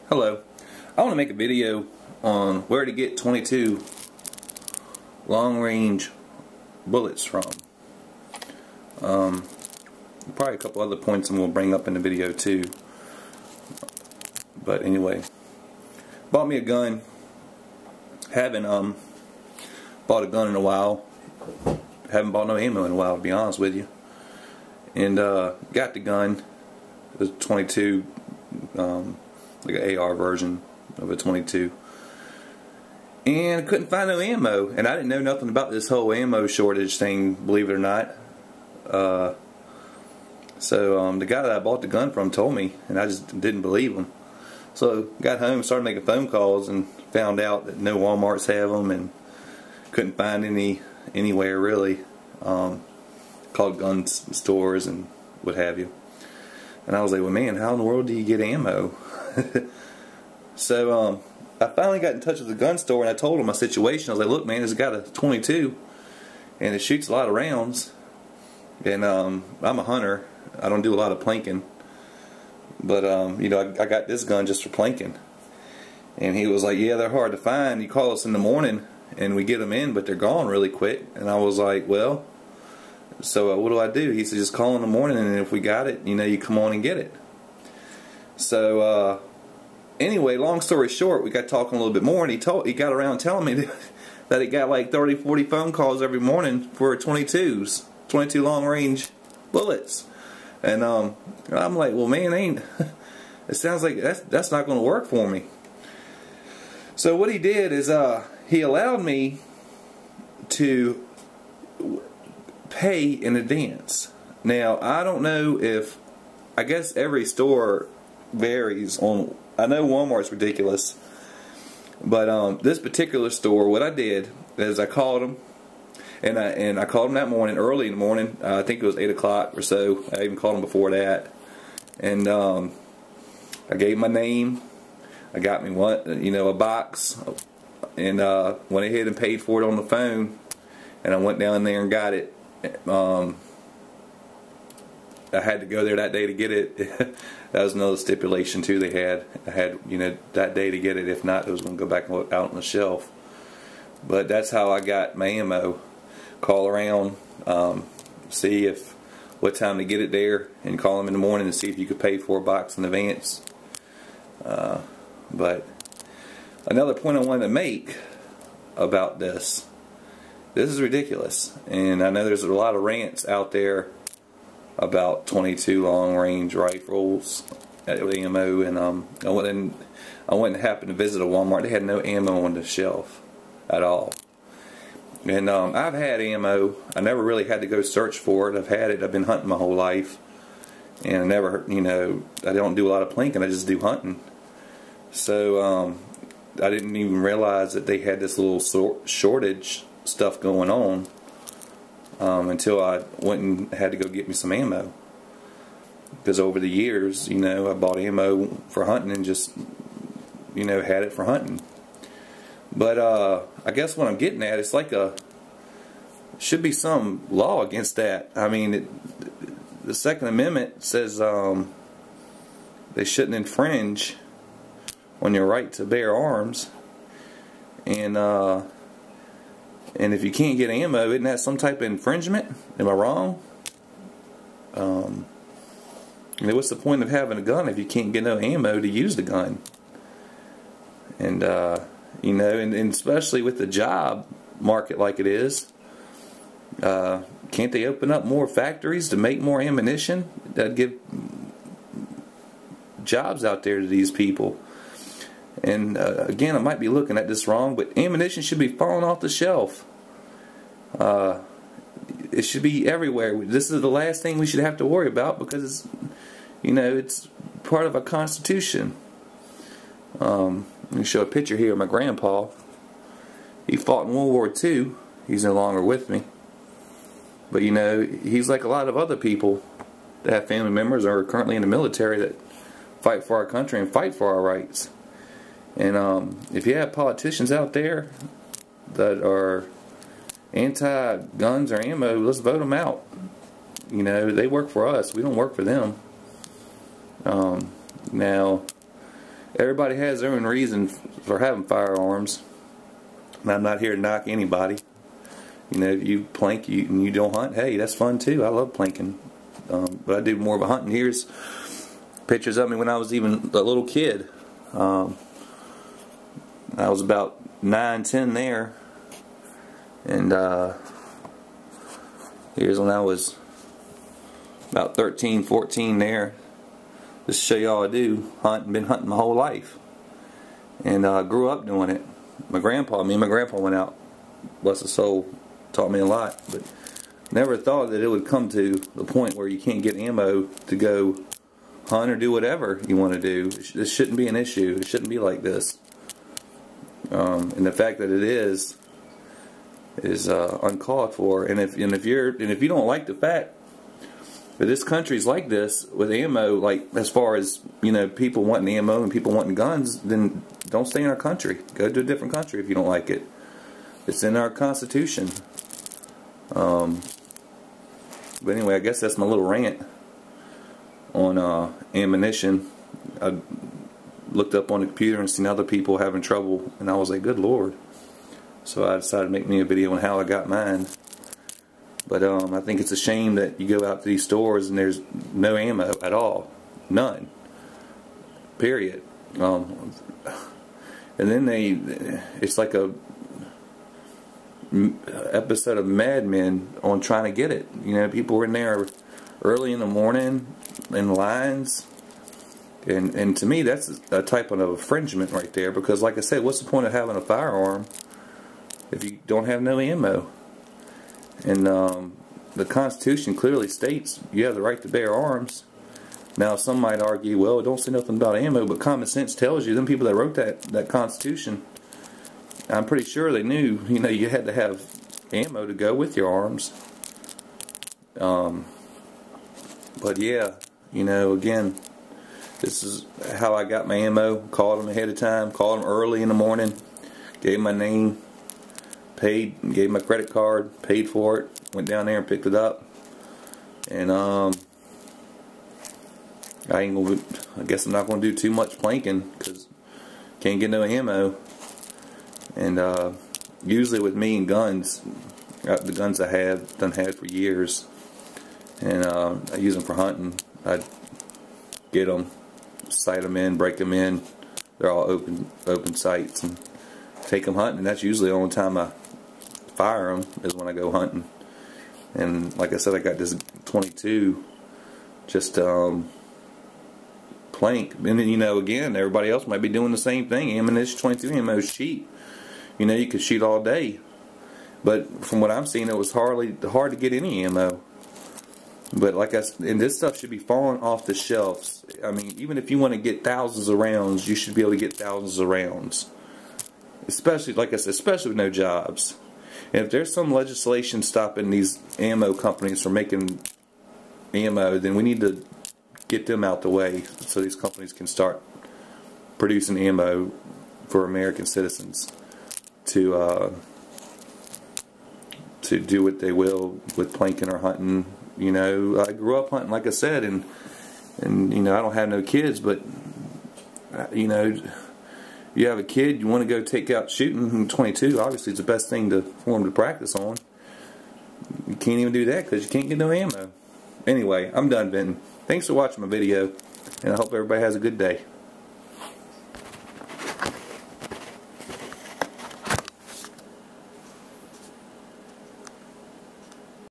Hello. I want to make a video on where to get 22 long-range bullets from. Probably a couple other points I'm going to bring up in the video too. But anyway, bought me a gun. Haven't bought a gun in a while. Haven't bought no ammo in a while, to be honest with you. And got the gun. It was 22. Like an AR version of a 22, and couldn't find no ammo, and I didn't know nothing about this whole ammo shortage thing, believe it or not. So the guy that I bought the gun from told me, and I just didn't believe him. So got home, started making phone calls, and found out that no Walmarts have them, and couldn't find any anywhere really. Called gun stores and what have you. And I was like, well, man, how in the world do you get ammo? So I finally got in touch with the gun store, and I told them my situation. I was like, look, man, it's got a 22 and it shoots a lot of rounds, and I'm a hunter. I don't do a lot of planking, but you know, I got this gun just for planking. And he was like, yeah, they're hard to find. You call us in the morning and we get them in, but they're gone really quick. And I was like, well, so what do? He said, just call in the morning, and if we got it, you know, you come on and get it. So anyway, long story short, we got talking a little bit more, and he got around telling me that he got like 30-40 phone calls every morning for 22s, 22 long range bullets. And I'm like, well, man, it sounds like that's not going to work for me. So what he did is he allowed me to pay in advance. Now, I don't know if, I guess every store varies on, I know Walmart's ridiculous, but this particular store, what I did is I called them, and I called them that morning, early in the morning. I think it was 8 o'clock or so. I even called them before that, and I gave my name. I got me a box, and went ahead and paid for it on the phone, and I went down there and got it. I had to go there that day to get it. That was another stipulation too they had. I had, you know, that day to get it. If not, it was going to go back out on the shelf. But that's how I got my ammo. Call around, see what time to get it there, and call them in the morning and see if you could pay for a box in advance. But another point I wanted to make about this is ridiculous, and I know there's a lot of rants out there about 22 long range rifles with ammo, and I went and happened to visit a Walmart. They had no ammo on the shelf at all. And I've had ammo. I never really had to go search for it. I've had it. I've been hunting my whole life, and I never, you know, I don't do a lot of planking. I just do hunting. So I didn't even realize that they had this little shortage stuff going on until I went and had to go get me some ammo. Because over the years, you know, I bought ammo for hunting and just, you know, had it for hunting. But I guess what I'm getting at, it's like should be some law against that. I mean, the Second Amendment says they shouldn't infringe on your right to bear arms, and if you can't get ammo, isn't that some type of infringement? Am I wrong? You know, what's the point of having a gun if you can't get no ammo to use the gun? And you know, and especially with the job market like it is, can't they open up more factories to make more ammunition? That'd give jobs out there to these people. And again, I might be looking at this wrong, but ammunition should be falling off the shelf. It should be everywhere. This is the last thing we should have to worry about, because it's, you know, it's part of our Constitution. Let me show a picture here of my grandpa. He fought in World War II. He's no longer with me. But you know, he's like a lot of other people that have family members or are currently in the military that fight for our country and fight for our rights. And if you have politicians out there that are anti-guns or ammo, let's vote them out. You know, they work for us. We don't work for them. Now, everybody has their own reason for having firearms. And I'm not here to knock anybody. You know, if you plank and you don't hunt, hey, that's fun too. I love planking. But I do more of a hunting. Here's pictures of me when I was even a little kid. I was about 9, 10 there. And here's when I was about 13, 14 there. Just to show you all I do. Been hunting my whole life. And grew up doing it. Me and my grandpa went out. Bless his soul. Taught me a lot. But never thought that it would come to the point where you can't get ammo to go hunt or do whatever you want to do. This shouldn't be an issue. It shouldn't be like this. And the fact that it is uncalled for. And if you don't like the fact that this country's like this with ammo, like as far as, you know, people wanting ammo and people wanting guns, then don't stay in our country. Go to a different country if you don't like it. It's in our Constitution. But anyway, I guess that's my little rant on ammunition. I looked up on the computer and seen other people having trouble, and I was like, good Lord. So I decided to make me a video on how I got mine. But I think it's a shame that you go out to these stores and there's no ammo at all. None. Period. And then it's like a episode of Mad Men on trying to get it. You know, people were in there early in the morning in lines. And to me, that's a type of infringement right there. Because like I said, what's the point of having a firearm if you don't have no ammo? And the Constitution clearly states you have the right to bear arms. Now, some might argue, well, it don't say nothing about ammo, but common sense tells you, them people that wrote that Constitution, I'm pretty sure they knew, you know, you had to have ammo to go with your arms. But yeah, you know, again, this is how I got my ammo. Called them ahead of time, called them early in the morning, gave my name, paid, gave my credit card, paid for it, went down there and picked it up. And I guess I'm not going to do too much planking because can't get no ammo. And usually with me and guns, the guns I have done had for years, and I use them for hunting. I get them, sight them in, break them in. They're all open sights, and take them hunting. And that's usually the only time I fire them is when I go hunting. And like I said, I got this 22 just plank. And then, you know, again, everybody else might be doing the same thing. Ammunition 22 ammo is cheap. You know, you could shoot all day. But from what I'm seeing, it was hard to get any ammo. But like I said, and this stuff should be falling off the shelves. I mean, even if you want to get thousands of rounds, you should be able to get thousands of rounds. Especially, like I said, especially with no jobs. And if there's some legislation stopping these ammo companies from making ammo, then we need to get them out the way so these companies can start producing ammo for American citizens to do what they will with planking or hunting. You know, I grew up hunting, like I said, and you know, I don't have no kids, but you know, you have a kid, you want to go take out shooting 22, obviously it's the best thing for them to practice on. You can't even do that because you can't get no ammo. Anyway, I'm done venting. Thanks for watching my video, and I hope everybody has a good day.